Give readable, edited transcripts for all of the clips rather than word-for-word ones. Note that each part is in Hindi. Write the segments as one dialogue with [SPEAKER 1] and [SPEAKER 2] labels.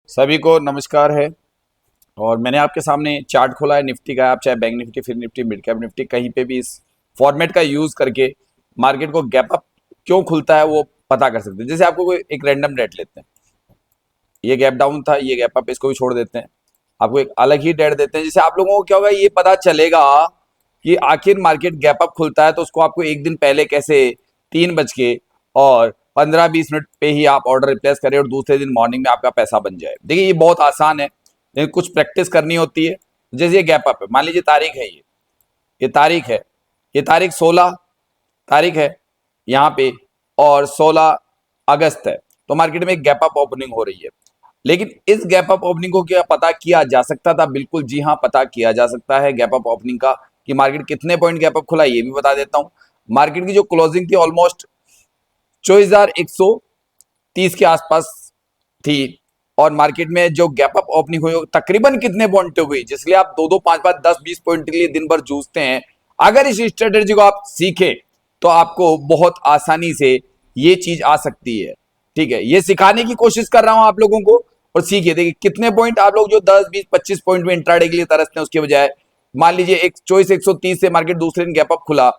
[SPEAKER 1] सभी को नमस्कार है। और मैंने आपके सामने चार्ट खोला है निफ्टी का। आप चाहे बैंक निफ्टी, फिर निफ्टी, मिड कैप निफ्टी, कहीं पे भी इस फॉर्मेट का यूज करके मार्केट को गैप अप क्यों खुलता है वो पता कर सकते हैं। जैसे आपको कोई एक रैंडम डेट लेते हैं, ये गैप डाउन था, ये गैप अप, इसको भी छोड़ देते हैं, आपको एक अलग ही डेट देते हैं। जैसे आप लोगों को क्या होगा, ये पता चलेगा कि आखिर मार्केट गैप अप खुलता है तो उसको आपको एक दिन पहले कैसे 3 बज के और 15-20 मिनट पे ही आप ऑर्डर रिप्लेस करें और दूसरे दिन मॉर्निंग में आपका पैसा बन जाए। देखिए ये बहुत आसान है, लेकिन कुछ प्रैक्टिस करनी होती है। जैसे ये गैप अप है, मान लीजिए तारीख है, ये तारीख है, ये तारीख 16 तारीख है यहाँ पे, और 16 अगस्त है। तो मार्केट में एक गैप अप ओपनिंग हो रही है। लेकिन इस गैप अप ओपनिंग को क्या पता किया जा सकता था? बिल्कुल जी हाँ, पता किया जा सकता है गैप अप ओपनिंग का, कि मार्केट कितने पॉइंट गैप अप खुला, ये भी बता देता हूं। मार्केट की जो क्लोजिंग थी ऑलमोस्ट 24,130 के आसपास थी, और मार्केट में जो गैप अप ओपनिंग हुई वो तकरीबन कितने पॉइंट हुई, जिसलिए आप 2-2, 5-5, 10-20 पॉइंट के लिए दिन भर जूझते हैं। अगर इस स्ट्रेटेजी को आप सीखें तो आपको बहुत आसानी से ये चीज आ सकती है। ठीक है, ये सिखाने की कोशिश कर रहा हूं आप लोगों को। और सीखिए, देखिए कितने पॉइंट आप लोग जो 10-20-25 पॉइंट में इंट्राडे के लिए तरसते हैं, उसके बजाय मान लीजिए एक 24,130 से मार्केट दूसरे दिन गैप अप खुला,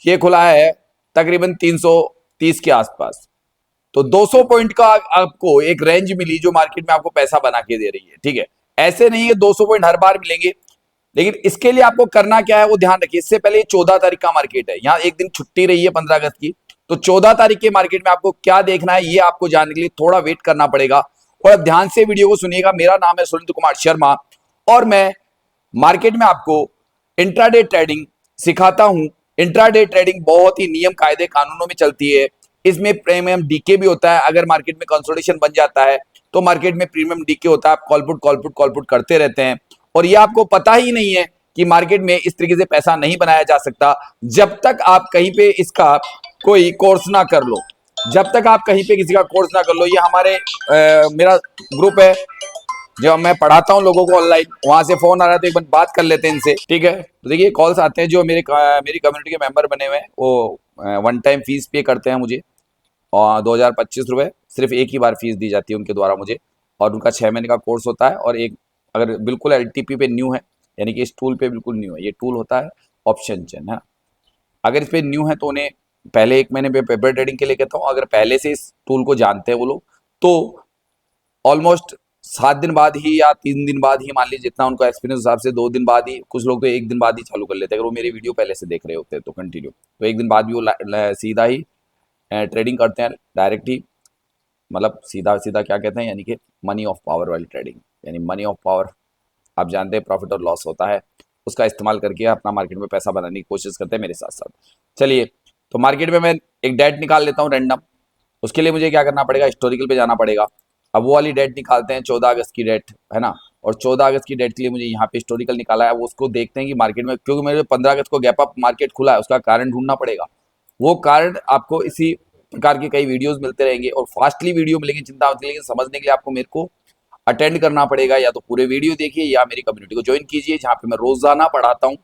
[SPEAKER 1] ये खुला है तकरीबन 330 के आसपास। तो 200 पॉइंट का आपको एक रेंज मिली जो मार्केट में आपको पैसा बना के दे रही है। ठीक है, ऐसे नहीं है 200 पॉइंट हर बार मिलेंगे, लेकिन इसके लिए आपको करना क्या है वो ध्यान रखिए। इससे पहले 14 तारीख का मार्केट है, यहाँ एक दिन छुट्टी रही है 15 अगस्त की, तो 14 तारीख के मार्केट में आपको क्या देखना है ये आपको जानने के लिए थोड़ा वेट करना पड़ेगा। और अब ध्यान से वीडियो को सुनिएगा। मेरा नाम है सुरेंद्र कुमार शर्मा, और मैं मार्केट में आपको इंट्राडे ट्रेडिंग सिखाता हूं। इंट्राडे ट्रेडिंग बहुत ही नियम कायदे कानूनों में चलती है। इसमें प्रीमियम डीके भी होता है। अगर मार्केट में कंसोलिडेशन बन जाता है तो मार्केट में प्रीमियम डीके होता है। आप कॉलपुट करते रहते हैं, और ये आपको पता ही नहीं है कि मार्केट में इस तरीके से पैसा नहीं बनाया जा सकता जब तक आप कहीं पे इसका कोई कोर्स ना कर लो। जब तक आप कहीं पे किसी का कोर्स ना कर लो। ये हमारे मेरा ग्रुप है, जब मैं पढ़ाता हूँ लोगों को ऑनलाइन, वहां से फोन आ रहा है तो एक बार बात कर लेते हैं इनसे। ठीक है, तो देखिए कॉल्स आते हैं। जो मेरी कम्युनिटी के मेंबर बने हुए हैं वो वन टाइम फीस पे करते हैं मुझे, और 2,025 रुपये सिर्फ एक ही बार फीस दी जाती है उनके द्वारा मुझे। और उनका 6 महीने का कोर्स होता है। और एक अगर बिल्कुल एलटीपी पे न्यू है, यानी कि इस टूल पे बिल्कुल न्यू है, ये टूल होता है ऑप्शन चेन है। अगर इस पे न्यू है तो उन्हें पहले 1 महीने पे पेपर ट्रेडिंग के लिए कहता हूँ। अगर पहले से इस टूल को जानते हैं वो लोग, तो ऑलमोस्ट 7 दिन बाद ही या 3 दिन बाद ही, मान लीजिए जितना उनको एक्सपीरियंस हिसाब से 2 दिन बाद ही, कुछ लोग तो 1 दिन बाद ही चालू कर लेते हैं अगर वो मेरे वीडियो पहले से देख रहे होते हैं तो कंटिन्यू। तो 1 दिन बाद भी वो सीधा ही ट्रेडिंग करते हैं डायरेक्ट ही। मतलब सीधा सीधा क्या कहते हैं, यानी कि मनी ऑफ पावर वाली ट्रेडिंग। यानी मनी ऑफ पावर आप जानते हैं, प्रॉफिट और लॉस होता है, उसका इस्तेमाल करके अपना मार्केट में पैसा बनाने की कोशिश करते हैं मेरे साथ साथ। चलिए, तो मार्केट में मैं एक डेट निकाल लेता हूँ रैंडम। उसके लिए मुझे क्या करना पड़ेगा, हिस्टोरिकल पे जाना पड़ेगा। अब वो वाली डेट निकालते हैं, 14 अगस्त की डेट है ना। और 14 अगस्त की डेट के लिए मुझे यहाँ पे हिस्टोरिकल निकाला है। वो उसको देखते हैं कि मार्केट में, क्योंकि मेरे 15 अगस्त को गैप अप मार्केट खुला है, उसका कारण ढूंढना पड़ेगा। वो कारण आपको इसी प्रकार के कई वीडियोस मिलते रहेंगे, और फास्टली वीडियो मिलेंगे, चिंता मत। लेकिन समझने के लिए आपको मेरे को अटेंड करना पड़ेगा। या तो पूरे वीडियो देखिए या मेरी कम्युनिटी को ज्वाइन कीजिए, जहाँ पे मैं रोजाना पढ़ाता हूँ।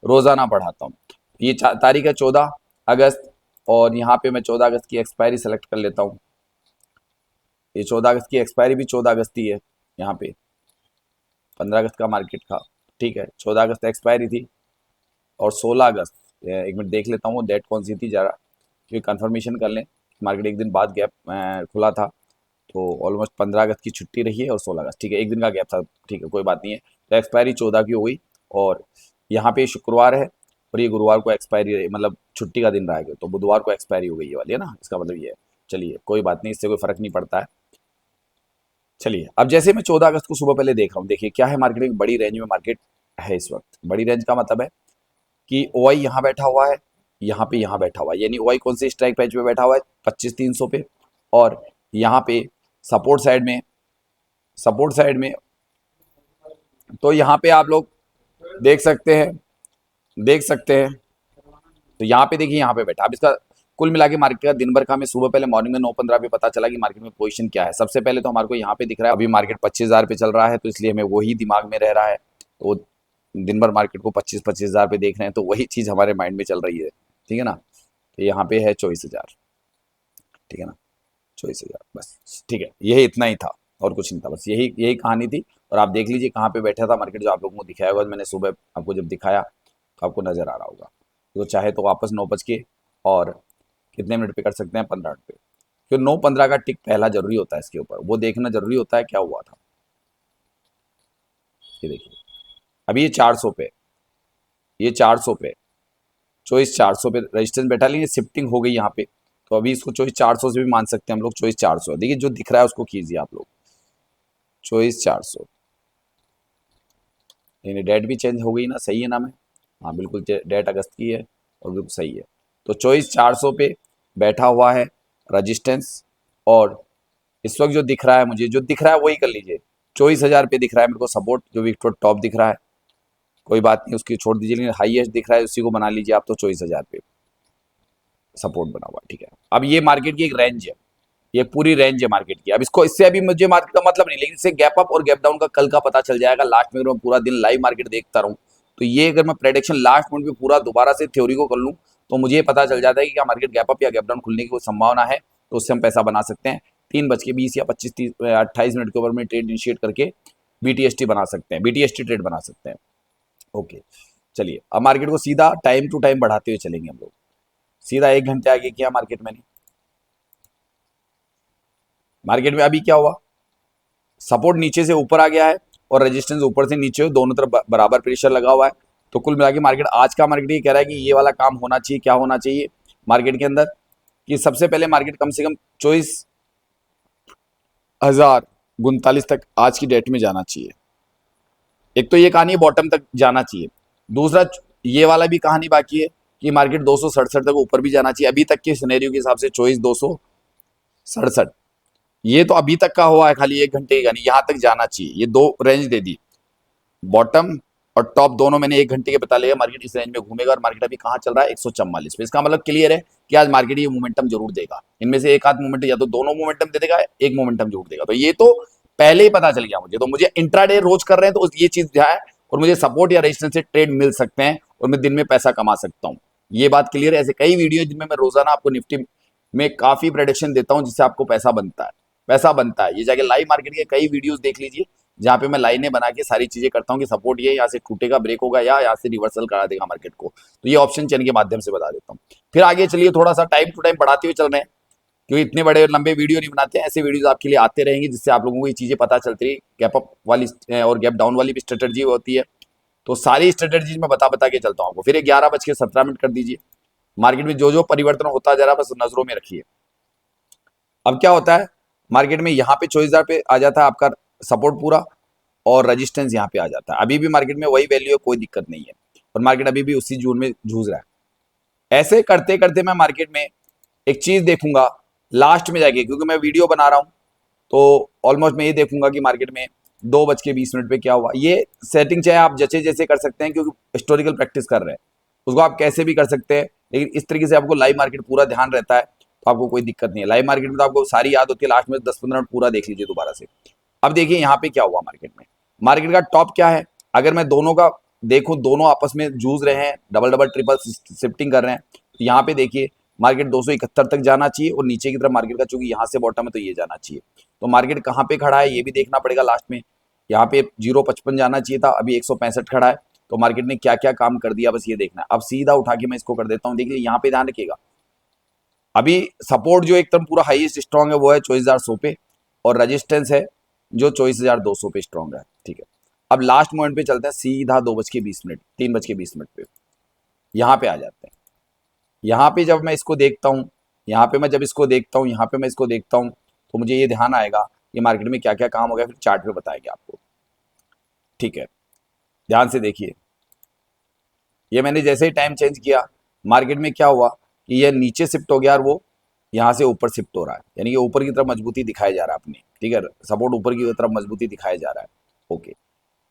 [SPEAKER 1] रोजाना पढ़ाता हूँ। ये तारीख है 14 अगस्त, और यहाँ पे मैं 14 अगस्त की एक्सपायरी सेलेक्ट कर लेता हूँ। ये 14 अगस्त की एक्सपायरी भी 14 अगस्त ही है यहाँ पे, 15 अगस्त का मार्केट था। ठीक है, 14 अगस्त एक्सपायरी थी। और 16 अगस्त, एक मिनट देख लेता हूँ डेट कौन सी थी जरा, क्योंकि कंफर्मेशन कर लें। मार्केट एक दिन बाद गैप खुला था, तो ऑलमोस्ट 15 अगस्त की छुट्टी रही है और 16 अगस्त, ठीक है, एक दिन का गैप था। ठीक है, कोई बात नहीं है। तो एक्सपायरी 14 की हो गई, और यहाँ पे शुक्रवार है, और ये गुरुवार को एक्सपायरी, मतलब छुट्टी का दिन रह गया, तो बुधवार को एक्सपायरी हो गई ये वाली है ना, इसका मतलब ये है। चलिए कोई बात नहीं, इससे कोई फर्क नहीं पड़ता है। चलिए, अब जैसे मैं 14 अगस्त को सुबह पहले देख रहा हूँ, देखिए क्या है, मार्केट में बड़ी रेंज में मार्केट है इस वक्त। बड़ी रेंज का मतलब है कि ओआई यहाँ बैठा हुआ है, यहाँ बैठा हुआ है। यानी ओआई कौन से स्ट्राइक प्राइस पे बैठा हुआ है, 25,300 पे। और यहाँ पे सपोर्ट साइड में, सपोर्ट साइड में, तो यहाँ पे आप लोग देख सकते हैं, देख सकते हैं। तो यहाँ पे देखिए, यहाँ पे बैठा। अब इसका कुल मिला के मार्केट का दिन भर का हमें सुबह पहले मॉर्निंग में 9:15 पे पता चला कि मार्केट में पोजीशन क्या है। सबसे पहले तो हमारे को यहाँ पे दिख रहा है अभी मार्केट 25,000 पे चल रहा है, तो इसलिए हमें वही दिमाग में रह रहा है। तो दिन भर मार्केट को 25,000 पे देख रहे हैं, तो वही चीज हमारे माइंड में चल रही है। ठीक है ना, तो यहाँ पे है 24,000। ठीक है ना, 24,000 बस। ठीक है, यही इतना ही था। और कुछ नहीं था, बस यही यही कहानी थी। और आप देख लीजिए कहाँ पे बैठा था मार्केट, जो आप लोगों को दिखाया होगा, मैंने सुबह आपको जब दिखाया तो आपको नजर आ रहा होगा। तो चाहे तो वापस 9 बज के और कितने मिनट पे कर सकते हैं, 15 मिनट पे। फिर 9:15 का टिक पहला जरूरी होता है इसके ऊपर, वो देखना जरूरी होता है क्या हुआ था। ये देखिए अभी ये 400 पे, ये 400 पे, चॉइस 400 पे रेजिस्टेंस बैठा, लेकिन शिफ्टिंग हो गई यहाँ पे। तो अभी इसको चॉइस 400 से भी मान सकते हैं हम लोग, चॉइस 400 है। देखिए जो दिख रहा है उसको कीजिए आप लोग, चॉइस 400। नहीं डेट भी चेंज हो गई ना, सही है ना मैं, हाँ बिल्कुल डेट अगस्त की है और बिल्कुल सही है। तो चॉइस 400 पे बैठा हुआ है रजिस्टेंस, और इस वक्त जो दिख रहा है मुझे, जो दिख रहा है वही कर लीजिए। 24,000 पे दिख रहा है मेरे को सपोर्ट, जो भी टॉप दिख रहा है, कोई बात नहीं उसकी छोड़ दीजिए, लेकिन हाईएस्ट दिख रहा है उसी को बना लीजिए आप। तो 24,000 पे सपोर्ट बना हुआ, ठीक है। अब ये मार्केट की एक रेंज है, ये पूरी रेंज है मार्केट की। अब इसको इससे अभी मुझे मार्केट का मतलब नहीं, लेकिन इससे गैप अप और गैप डाउन का कल का पता चल जाएगा। लास्ट में अगर मैं पूरा दिन लाइव मार्केट देखता रहूं, तो ये अगर मैं प्रेडिक्शन लास्ट मिनट पे पूरा दोबारा से थ्योरी को कर लूं, तो मुझे ये पता चल जाता है कि क्या मार्केट गैप अप या गैप डाउन खुलने की कोई संभावना है, तो उससे हम पैसा बना सकते हैं। 3:20 या 25-28 मिनट के ऊपर में ट्रेड इनिशिएट करके बीटीएसटी बना सकते हैं, बीटीएसटी ट्रेड बना सकते हैं। ओके चलिए, अब मार्केट को सीधा टाइम टू टाइम बढ़ाते हुए चलेंगे हम लोग। सीधा 1 घंटे आगे किया मार्केट मैंने, मार्केट में अभी क्या हुआ, सपोर्ट नीचे से ऊपर आ गया है और रेजिस्टेंस ऊपर से नीचे, दोनों तरफ बराबर प्रेशर लगा हुआ है। तो कुल मिला के मार्केट, आज का मार्केट ये कह रहा है कि ये वाला काम होना चाहिए। क्या होना चाहिए मार्केट के अंदर, कि सबसे पहले मार्केट कम से कम 24,039 तक आज की डेट में जाना चाहिए। एक तो ये कहानी बॉटम तक जाना चाहिए, दूसरा ये वाला भी कहानी बाकी है कि मार्केट 267 तक ऊपर भी जाना चाहिए। अभी तक के सिनेरियो के हिसाब से 24,267, ये तो अभी तक का हुआ है, खाली 1 घंटे का नहीं, यहां तक जाना चाहिए। ये दो रेंज दे दी, बॉटम और टॉप दोनों मैंने 1 घंटे के बता लिया। मार्केट इस रेंज में घूमेगा और मार्केट अभी कहां चल रहा है, 144 पे। इसका मतलब क्लियर है कि आज मार्केट ये मोमेंटम जरूर देगा। इनमें से एक आध मोमेंट, या तो दोनों मोमेंटम दे देगा, एक मोमेंटम जरूर देगा। तो ये तो पहले ही पता चल गया मुझे। तो मुझे इंट्राडे रोज कर रहे हैं तो ये चीज है, और मुझे सपोर्ट या रेजिस्टेंस से ट्रेड मिल सकते हैं और मैं दिन में पैसा कमा सकता हूँ। ये बात क्लियर है। ऐसे कई वीडियो जिनमें मैं रोजाना आपको निफ्टी में काफी प्रेडिक्शन देता हूँ, जिससे आपको पैसा बनता है, पैसा बनता है। ये जाके लाइव मार्केट के कई वीडियोस देख लीजिए, जहां पे मैं लाइनें बना के सारी चीजें करता हूँ कि सपोर्ट ये यहाँ से टूटेगा, ब्रेक होगा, या यहाँ से रिवर्सल करा देगा मार्केट को। तो ये ऑप्शन चेन के माध्यम से बता देता हूँ। फिर आगे चलिए, थोड़ा सा टाइम टू टाइम बढ़ाते हुए चल रहे हैं, क्योंकि इतने बड़े लंबे वीडियो नहीं बनाते हैं। ऐसे वीडियोस आपके लिए आते रहेंगे, जिससे आप लोगों को ये चीजें पता चलती है। गैप अप वाली और गैप डाउन वाली भी स्ट्रेटेजी होती है, तो सारी स्ट्रेटेजीज मैं बता बता के चलता हूँ आपको। फिर 11:17 कर दीजिए। मार्केट में जो जो परिवर्तन होता जा रहा है बस नजरों में रखिए। अब क्या होता है मार्केट में, यहाँ पे 24,000 पे आ जाता है आपका सपोर्ट पूरा, और रेजिस्टेंस यहाँ पे आ जाता है। अभी भी मार्केट में वही वैल्यू है, कोई दिक्कत नहीं है, और मार्केट अभी भी उसी जोन में जूझ रहा है। ऐसे करते करते मैं मार्केट में एक चीज देखूंगा लास्ट में जाके, क्योंकि मैं वीडियो बना रहा हूं, तो ऑलमोस्ट मैं ये देखूंगा कि मार्केट में 2:20 पे क्या हुआ। ये सेटिंग चाहे आप जैसे जैसे कर सकते हैं, क्योंकि हिस्टोरिकल प्रैक्टिस कर रहे हैं, उसको आप कैसे भी कर सकते हैं, लेकिन इस तरीके से आपको लाइव मार्केट पूरा ध्यान रहता है, तो आपको कोई दिक्कत नहीं है। लाइव मार्केट में तो आपको सारी याद होती है, लास्ट में 10-15 मिनट पूरा देख लीजिए दोबारा से। अब देखिए यहाँ पे क्या हुआ मार्केट में, मार्केट का टॉप क्या है, अगर मैं दोनों का देखूं, दोनों आपस में जूझ रहे हैं, डबल डबल ट्रिपल शिफ्टिंग कर रहे हैं। तो यहाँ पे देखिए मार्केट 271 तक जाना चाहिए, और नीचे की तरफ मार्केट का चूंकि यहाँ से बॉटम है तो ये जाना चाहिए। तो मार्केट कहाँ पे खड़ा है ये भी देखना पड़ेगा लास्ट में। यहाँ पे 0.55 जाना चाहिए था, अभी 165 खड़ा है। तो मार्केट ने क्या क्या काम कर दिया बस ये देखना है। अब सीधा उठा के मैं इसको कर देता हूँ। देखिए यहाँ पे ध्यान रखिएगा, अभी सपोर्ट जो एकदम पूरा हाईएस्ट स्ट्रॉन्ग है वो है 24,100 पे, और रेजिस्टेंस है जो 24,200 पे स्ट्रॉन्ग है, ठीक है। अब लास्ट मोमेंट पे चलते हैं सीधा 2:20, 3:20 पे यहाँ पे आ जाते हैं। यहाँ पे जब मैं इसको देखता हूँ, यहाँ पे मैं जब इसको देखता हूँ, यहाँ पे मैं इसको देखता हूँ, तो मुझे ये ध्यान आएगा कि मार्केट में क्या क्या काम हो गया, फिर चार्ट पे बताएंगे आपको, ठीक है। ध्यान से देखिए, ये मैंने जैसे ही टाइम चेंज किया, मार्केट में क्या हुआ कि ये नीचे शिफ्ट हो गया और वो यहाँ से ऊपर शिफ्ट हो रहा है, यानी कि ऊपर की तरफ मजबूती दिखाया जा रहा है अपनी, ठीक है। सपोर्ट ऊपर की तरफ मजबूती दिखाया जा रहा है, ओके।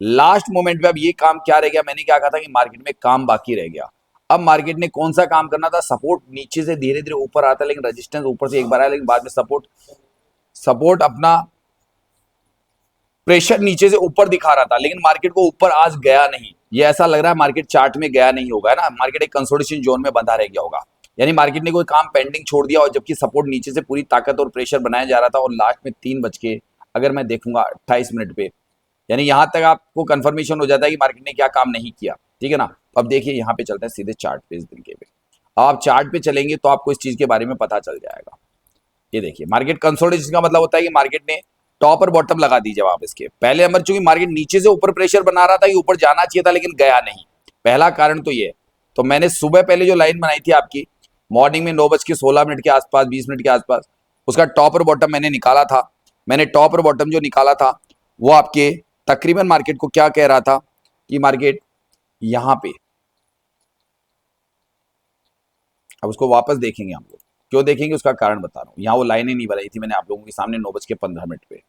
[SPEAKER 1] लास्ट मोमेंट पे अब ये काम क्या रह गया, मैंने क्या कहा था कि मार्केट में काम बाकी रह गया। अब मार्केट ने कौन सा काम करना था, सपोर्ट नीचे से धीरे धीरे ऊपर आता है, लेकिन रेजिस्टेंस ऊपर से एक बार आया, लेकिन बाद में सपोर्ट सपोर्ट अपना प्रेशर नीचे से ऊपर दिखा रहा था, लेकिन मार्केट को ऊपर आज गया नहीं। ये ऐसा लग रहा है मार्केट चार्ट में गया नहीं होगा, है ना, मार्केट एक कंसोलिडेशन जोन में बंधा रह गया होगा, यानी मार्केट ने कोई काम पेंडिंग छोड़ दिया, और जबकि सपोर्ट नीचे से पूरी ताकत और प्रेशर बनाया जा रहा था, और लास्ट में अगर मैं देखूंगा 28 मिनट पे, यानी यहां तक आपको कंफर्मेशन हो जाता है कि मार्केट ने क्या काम नहीं किया, ठीक है ना। तो अब देखिए यहाँ पे चलते हैं सीधे चार्ट पे, इस दिन के पे आप चार्ट पे चलेंगे तो आपको इस चीज के बारे में पता चल जाएगा। ये देखिए मार्केट कंसोलिडेशन का मतलब होता है कि मार्केट ने टॉप और बॉटम लगा दी। जब आप इसके पहले नंबर, चूंकि मार्केट नीचे से ऊपर प्रेशर बना रहा था कि ऊपर जाना चाहिए था लेकिन गया नहीं, पहला कारण तो ये। तो मैंने सुबह पहले जो लाइन बनाई थी आपकी मॉर्निंग में 9:16 के आसपास, 20 मिनट के आसपास, उसका टॉप और बॉटम मैंने निकाला था। मैंने टॉप और बॉटम जो निकाला था वो आपके तकरीबन मार्केट को क्या कह रहा था कि मार्केट यहां पे, अब उसको वापस देखेंगे हम लोग, क्यों देखेंगे उसका कारण बता रहा हूँ। यहाँ वो लाइनें नहीं बनाई थी मैंने आप लोगों के सामने 9:15 पे,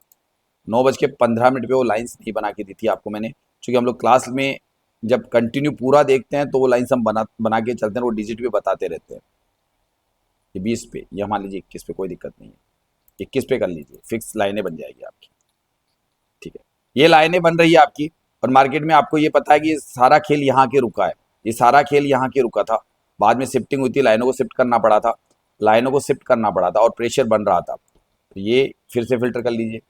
[SPEAKER 1] 9:15 पे वो लाइन्स नहीं बना के दी थी आपको मैंने, क्योंकि हम लोग क्लास में जब कंटिन्यू पूरा देखते हैं तो वो लाइन्स हम बना के चलते हैं, वो डिजिट भी बताते रहते हैं। ये 20 पे, ये मान लीजिए 21 पे, कोई दिक्कत नहीं है, 21 पे कर लीजिए, फिक्स लाइनें बन जाएगी आपकी, ठीक है। ये लाइनें बन रही है आपकी, और मार्केट में आपको ये पता है कि सारा खेल यहाँ के रुका है, ये सारा खेल यहाँ के रुका था। बाद में शिफ्टिंग हुई थी, लाइनों को शिफ्ट करना पड़ा था, लाइनों को शिफ्ट करना पड़ा था और प्रेशर बन रहा था। तो ये फिर से फिल्टर कर लीजिए।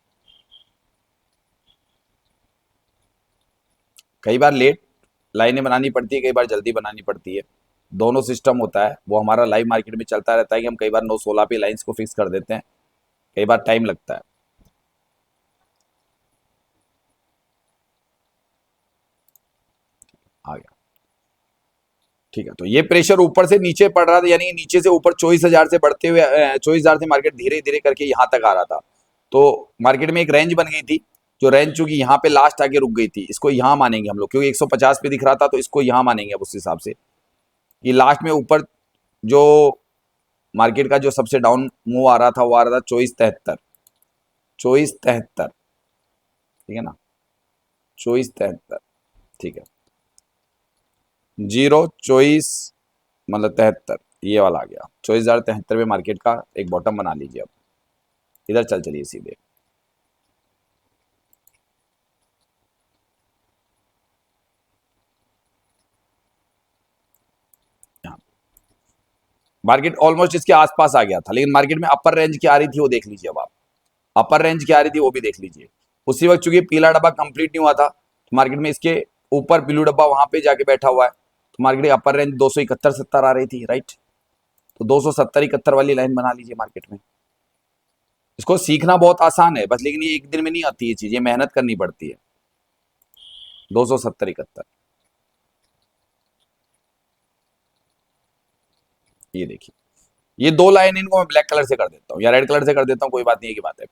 [SPEAKER 1] कई बार लेट लाइनें बनानी पड़ती है, कई बार जल्दी बनानी पड़ती है, दोनों सिस्टम होता है। वो हमारा लाइव मार्केट में चलता रहता है कि हम कई बार 9:16 पे लाइंस को फिक्स कर देते हैं, कई बार टाइम लगता है। आ गया, ठीक है। तो ये प्रेशर ऊपर से नीचे पड़ रहा था, यानी नीचे से ऊपर 24,000 से बढ़ते हुए 24,000 से मार्केट धीरे धीरे करके यहां तक आ रहा था। तो मार्केट में एक रेंज बन गई थी, जो रेंज चूंकि यहाँ पे लास्ट आके रुक गई थी, इसको यहाँ मानेंगे हम लोग, क्योंकि 150 पे दिख रहा था तो इसको यहाँ मानेंगे अब उस हिसाब से कि लास्ट में ऊपर जो मार्केट का जो सबसे डाउन मूव आ रहा था वो आ रहा था 2473, 2473, ठीक है ना, 2473, ठीक है, 024 मतलब 73, ये वाला आ गया 24,073 में मार्केट का एक बॉटम बना लीजिए। अब इधर चलिए सीधे, मार्केट ऑलमोस्ट इसके आसपास आ गया था, लेकिन मार्केट में अपर रेंज क्या आ रही थी वो देख लीजिए। अब आप अपर रेंज क्या आ रही थी वो भी देख लीजिए। उसी वक्त चूंकि पीला डब्बा कंप्लीट नहीं हुआ था तो मार्केट में इसके ऊपर ब्लू डब्बा वहां पे जाके बैठा हुआ है, तो मार्केट की अपर रेंज 271-70 आ रही थी, राइट। तो 270-71 वाली लाइन बना लीजिए मार्केट में। इसको सीखना बहुत आसान है बस, लेकिन ये एक दिन में नहीं आती, ये चीज ये मेहनत करनी पड़ती है। 270-71, ये देखिए, ये दो लाइन इनको मैं ब्लैक कलर से कर देता हूँ या रेड कलर से कर देता हूँ, कोई बात नहीं, की बात है।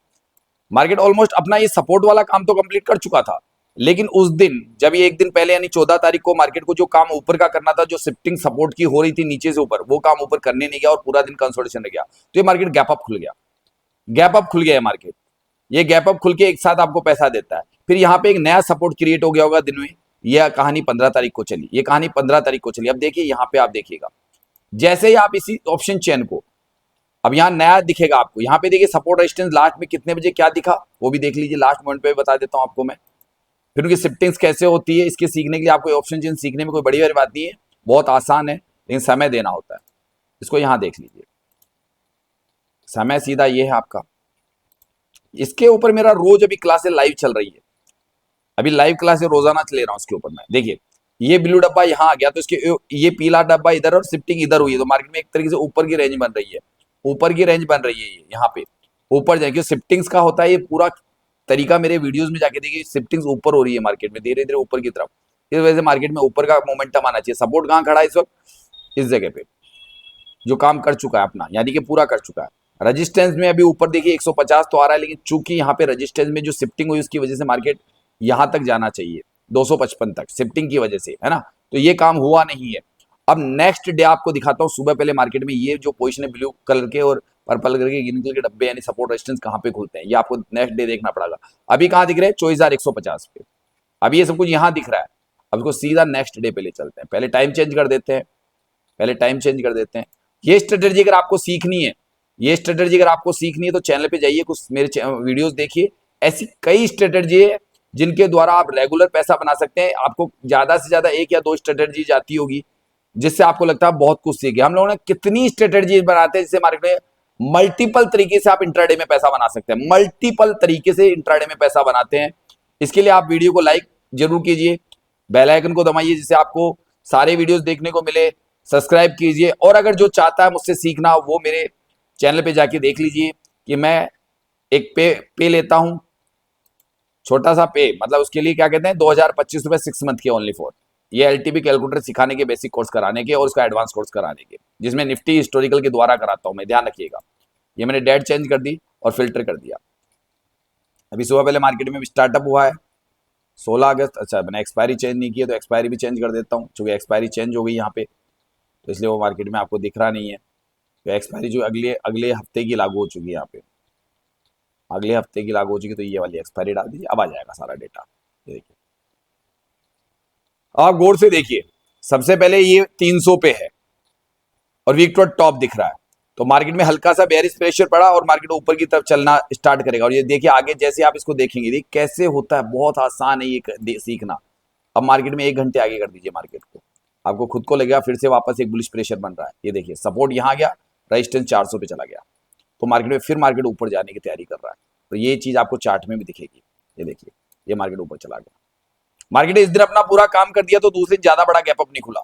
[SPEAKER 1] मार्केट ऑलमोस्ट अपना ये सपोर्ट वाला काम तो कंप्लीट कर चुका था, लेकिन उस दिन जब ये एक दिन पहले यानी 14 तारीख को मार्केट को जो काम ऊपर का करना था, जो शिफ्टिंग सपोर्ट की हो रही थी नीचे से ऊपर, वो काम ऊपर करने नहीं गया और पूरा दिन कंसोलिडेशन रह गया। तो ये मार्केट गैप अप खुल गया, गैप अप खुल गया है मार्केट। ये गैप अप खुल के एक साथ आपको पैसा देता है, फिर यहाँ पे एक नया सपोर्ट क्रिएट हो गया होगा दिन में। यह कहानी 15 तारीख को चली, ये कहानी 15 तारीख को चली। अब देखिए यहाँ पे आप देखिएगा, जैसे ही आप इसी ऑप्शन चेन को, अब यहाँ नया दिखेगा आपको, यहाँ पे देखिए सपोर्ट रेजिस्टेंस लास्ट में कितने बजे क्या दिखा वो भी देख लीजिए, लास्ट मोमेंट पे बता देता हूँ आपको मैं। फिर उनकी शिफ्टिंग्स कैसे होती है, इसके सीखने के लिए आपको ऑप्शन चेन सीखने में कोई बड़ी बड़ी बात नहीं है, बहुत आसान है, लेकिन समय देना होता है। इसको यहाँ देख लीजिए, समय सीधा ये है आपका। इसके ऊपर मेरा रोज अभी क्लासेस लाइव चल रही है, अभी लाइव क्लासेस रोजाना ले रहा हूँ इसके ऊपर मैं। देखिए ये ब्लू डब्बा यहाँ आ गया तो इसके ये पीला डब्बा इधर और शिफ्टिंग इधर हुई है, तो मार्केट में एक तरीके से ऊपर की रेंज बन रही है, ऊपर की रेंज बन रही है। ये यहाँ पे ऊपर जाए, शिफ्टिंग्स का होता है ये पूरा तरीका, मेरे वीडियोस में जाके देखिए, शिफ्टिंग्स ऊपर हो रही है मार्केट में धीरे धीरे ऊपर की तरफ। इस वजह से मार्केट में ऊपर का मोमेंटम आना चाहिए। सपोर्ट कहाँ खड़ा है इस वक्त, इस जगह पे, जो काम कर चुका है अपना, यानी कि पूरा कर चुका है। रजिस्टेंस में अभी ऊपर देखिए 150 तो आ रहा है, लेकिन चूंकि यहाँ पे रजिस्टेंस में जो शिफ्टिंग हुई उसकी वजह से मार्केट यहाँ तक जाना चाहिए 255 तक, शिफ्टिंग की वजह से, है ना। तो ये काम हुआ नहीं है। अब नेक्स्ट डे आपको दिखाता हूँ सुबह पहले मार्केट में ये जो पोजीशन है ब्लू कलर के और पर्पल कलर के ग्रीन कलर के डब्बे, यानी सपोर्ट रेजिस्टेंस कहाँ पे खुलते हैं, ये आपको नेक्स्ट डे देखना पड़ेगा। अभी कहाँ दिख रहे हैं, 24,150 पे, अभी ये सब कुछ यहाँ दिख रहा है। अब इसको सीधा नेक्स्ट डे पे ले चलते हैं, पहले टाइम चेंज कर देते हैं, पहले टाइम चेंज कर देते हैं। ये स्ट्रेटेजी अगर आपको सीखनी है, ये स्ट्रेटेजी अगर आपको सीखनी है तो चैनल पे जाइए, कुछ मेरे वीडियोस देखिए, ऐसी कई स्ट्रेटेजी है जिनके द्वारा आप रेगुलर पैसा बना सकते हैं। आपको ज्यादा से ज्यादा एक या दो स्ट्रेटेजी आती होगी जिससे आपको लगता है बहुत कुछ सीख गया। हम लोगों ने कितनी स्ट्रेटेजी बनाते हैं जिससे मार्केट में मल्टीपल तरीके से आप इंट्राडे में पैसा बना सकते हैं, मल्टीपल तरीके से इंट्राडे में पैसा बनाते हैं। इसके लिए आप वीडियो को लाइक जरूर कीजिए, बेल आइकन को दबाइए जिससे आपको सारे वीडियोस देखने को मिले, सब्सक्राइब कीजिए। और अगर जो चाहता है मुझसे सीखना वो मेरे चैनल पे जाके देख लीजिए कि मैं एक पे लेता हूं, छोटा सा पे, मतलब उसके लिए क्या कहते हैं 2025 रुपए 6 मंथ के ओनली फॉर ये एलटीपी कैलकुलेटर सिखाने के, बेसिक कोर्स कराने के और उसका एडवांस कोर्स कराने के, जिसमें निफ्टी हिस्टोरिकल के द्वारा कराता हूं मैं, ध्यान रखिएगा। ये मैंने डेट चेंज कर दी और फिल्टर कर दिया। अभी सुबह पहले मार्केट में स्टार्टअप हुआ है 16 अगस्त। अच्छा, मैंने एक्सपायरी चेंज नहीं की है तो एक्सपायरी भी चेंज कर देता हूँ, चूंकि एक्सपायरी चेंज हो गई यहाँ पे तो इसलिए वो मार्केट में आपको दिख रहा नहीं है। तो एक्सपायरी जो अगले अगले हफ्ते की लागू हो चुकी है, यहाँ पे अगले हफ्ते की लागू हो चुकी, तो ये वाली एक्सपायरी डाल दीजिए, अब आ जाएगा सारा डेटा। ये देखिए, आप गौर से देखिए, सबसे पहले ये 300 पे है और वीक टू टॉप दिख रहा है, तो मार्केट में हल्का सा बेयरिश प्रेशर पड़ा और मार्केट ऊपर की तरफ चलना स्टार्ट करेगा। और ये देखिए आगे जैसे आप इसको देखेंगे, देखिए कैसे होता है, बहुत आसान है ये सीखना। अब मार्केट में 1 घंटे आगे कर दीजिए मार्केट को, आपको खुद को लगेगा फिर से वापस एक बुलिश प्रेशर बन रहा है। ये देखिए सपोर्ट यहाँ गया, रेजिस्टेंस 400 पे चला गया, तो मार्केट में फिर मार्केट ऊपर जाने की तैयारी कर रहा है। तो ये चीज आपको चार्ट में भी दिखेगी। ये देखिए, ये मार्केट ऊपर चला गया, मार्केट ने इस दिन अपना पूरा काम कर दिया तो दूसरे ज्यादा बड़ा गैप अप नहीं खुला।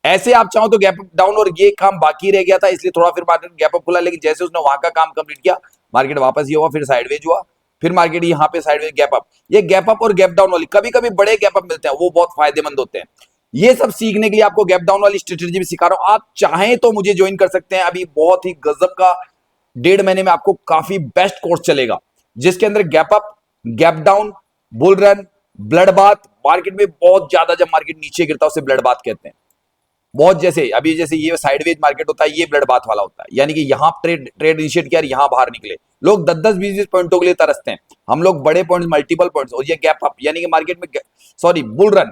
[SPEAKER 1] ऐसे आप चाहो तो गैप अप डाउन, और ये काम बाकी रह गया था इसलिए थोड़ा फिर मार्केट गैप अप खुला, लेकिन जैसे उसने वहां का काम कंप्लीट किया मार्केट वापस ये हुआ, फिर साइडवेज हुआ, फिर मार्केट यहाँ पे साइडवेज गैप अप। ये गैप अप और गैप डाउन वाली कभी कभी बड़े गैप अप मिलते हैं, वो बहुत फायदेमंद होते हैं। ये सब सीखने के लिए आपको गैप डाउन वाली स्ट्रेटेजी भी सिखा रहा हूं। आप चाहें तो मुझे ज्वाइन कर सकते हैं, अभी बहुत ही गजब का 1.5 महीने में आपको काफी बेस्ट कोर्स चलेगा, जिसके अंदर gap up, gap down, bull run, blood bath, market में बहुत ज्यादा जब मार्केट नीचे गिरता है उसे ब्लड बाथ कहते हैं। बहुत जैसे अभी जैसे ये साइडवेज मार्केट होता है, ये ब्लड बाथ वाला होता है, यानी कि यहाँ ट्रेड ट्रेड इनिशिएट किया, यहां बाहर निकले, लोग 10-10 20-20 पॉइंटों के लिए तरसते हैं, हम लोग बड़े पॉइंट्स, मल्टीपल पॉइंट्स। और ये गैप अप यानी कि मार्केट में सॉरी बुल रन,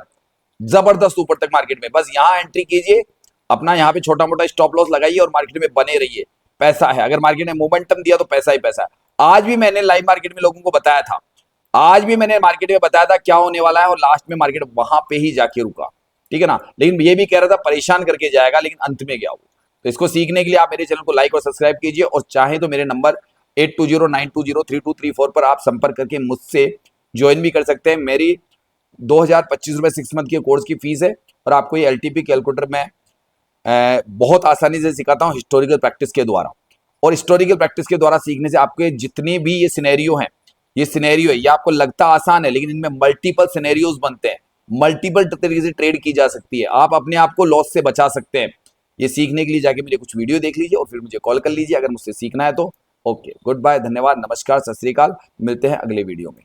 [SPEAKER 1] जबरदस्त ऊपर तक मार्केट में, बस यहां एंट्री कीजिए, अपना यहाँ पे छोटा मोटा स्टॉप लॉस लगाइए और मार्केट में बने रहिए। पैसा है, अगर मार्केट ने मोमेंटम दिया तो पैसा ही पैसा है। आज भी मैंने लाइव मार्केट में लोगों को बताया था, आज भी मैंने मार्केट में बताया था क्या होने वाला है, और लास्ट में मार्केट वहां पे ही जाके रुका, ठीक है ना। लेकिन ये भी कह रहा था परेशान करके जाएगा, लेकिन अंत में गया वो। तो इसको सीखने के लिए आप मेरे चैनल को लाइक और सब्सक्राइब कीजिए, और चाहे तो मेरे नंबर 8209203234 पर आप संपर्क करके मुझसे ज्वाइन भी कर सकते हैं। मेरी 2025 रुपए 6 मंथ के कोर्स की फीस है, और आपको ये एलटीपी कैलकुलेटर में बहुत आसानी से सिखाता हूँ हिस्टोरिकल प्रैक्टिस के द्वारा। और हिस्टोरिकल प्रैक्टिस के द्वारा सीखने से आपके जितने भी ये सिनेरियो हैं, ये सिनेरियो है, ये आपको लगता आसान है लेकिन इनमें मल्टीपल सिनेरियोज बनते हैं, मल्टीपल तरीके से ट्रेड की जा सकती है, आप अपने आप को लॉस से बचा सकते हैं। ये सीखने के लिए जाके मेरे कुछ वीडियो देख लीजिए और फिर मुझे कॉल कर लीजिए अगर मुझसे सीखना है तो। ओके, गुड बाय, धन्यवाद, नमस्कार, सत श्री अकाल, मिलते हैं अगले वीडियो में।